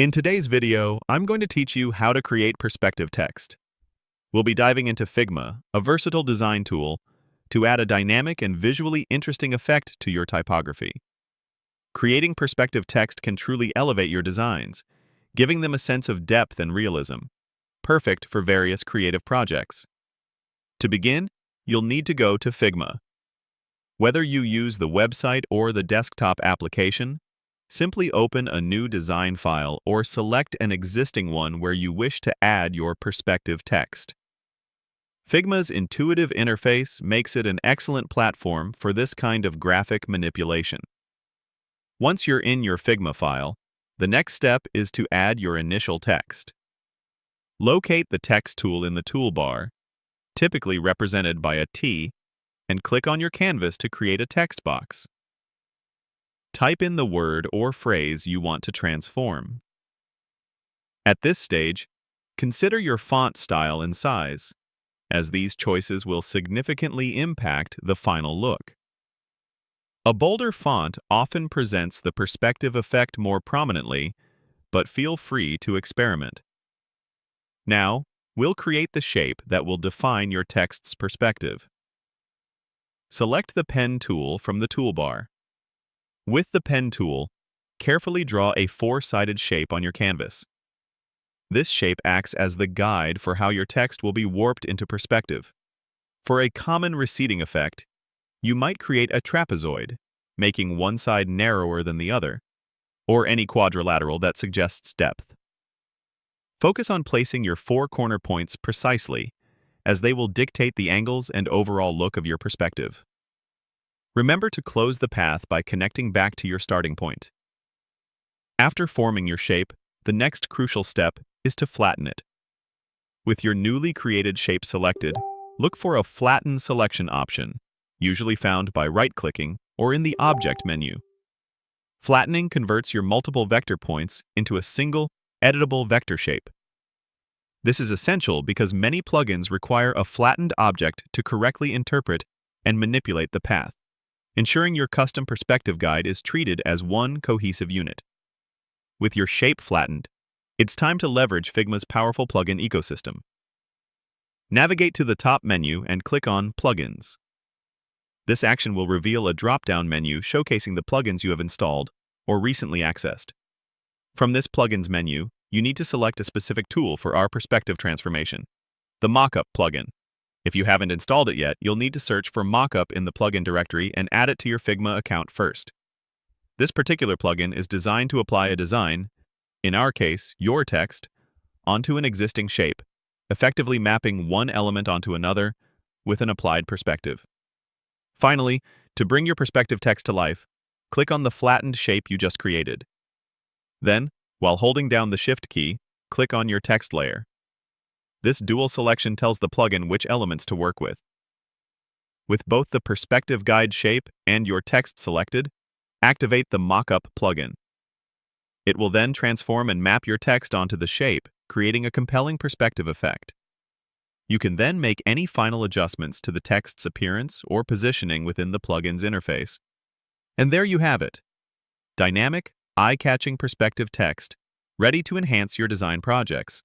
In today's video, I'm going to teach you how to create perspective text. We'll be diving into Figma, a versatile design tool, to add a dynamic and visually interesting effect to your typography. Creating perspective text can truly elevate your designs, giving them a sense of depth and realism, perfect for various creative projects. To begin, you'll need to go to Figma. Whether you use the website or the desktop application, simply open a new design file or select an existing one where you wish to add your perspective text. Figma's intuitive interface makes it an excellent platform for this kind of graphic manipulation. Once you're in your Figma file, the next step is to add your initial text. Locate the text tool in the toolbar, typically represented by a T, and click on your canvas to create a text box. Type in the word or phrase you want to transform. At this stage, consider your font style and size, as these choices will significantly impact the final look. A bolder font often presents the perspective effect more prominently, but feel free to experiment. Now, we'll create the shape that will define your text's perspective. Select the pen tool from the toolbar. With the pen tool, carefully draw a four-sided shape on your canvas. This shape acts as the guide for how your text will be warped into perspective. For a common receding effect, you might create a trapezoid, making one side narrower than the other, or any quadrilateral that suggests depth. Focus on placing your four corner points precisely, as they will dictate the angles and overall look of your perspective. Remember to close the path by connecting back to your starting point. After forming your shape, the next crucial step is to flatten it. With your newly created shape selected, look for a Flatten Selection option, usually found by right-clicking or in the Object menu. Flattening converts your multiple vector points into a single, editable vector shape. This is essential because many plugins require a flattened object to correctly interpret and manipulate the path, ensuring your custom perspective guide is treated as one cohesive unit. With your shape flattened, it's time to leverage Figma's powerful plugin ecosystem. Navigate to the top menu and click on Plugins. This action will reveal a drop-down menu showcasing the plugins you have installed or recently accessed. From this Plugins menu, you need to select a specific tool for our perspective transformation, the Mockup Plugin. If you haven't installed it yet, you'll need to search for Mockup in the plugin directory and add it to your Figma account first. This particular plugin is designed to apply a design, in our case, your text, onto an existing shape, effectively mapping one element onto another with an applied perspective. Finally, to bring your perspective text to life, click on the flattened shape you just created. Then, while holding down the Shift key, click on your text layer. This dual selection tells the plugin which elements to work with. With both the perspective guide shape and your text selected, activate the Mockup plugin. It will then transform and map your text onto the shape, creating a compelling perspective effect. You can then make any final adjustments to the text's appearance or positioning within the plugin's interface. And there you have it. Dynamic, eye-catching perspective text, ready to enhance your design projects.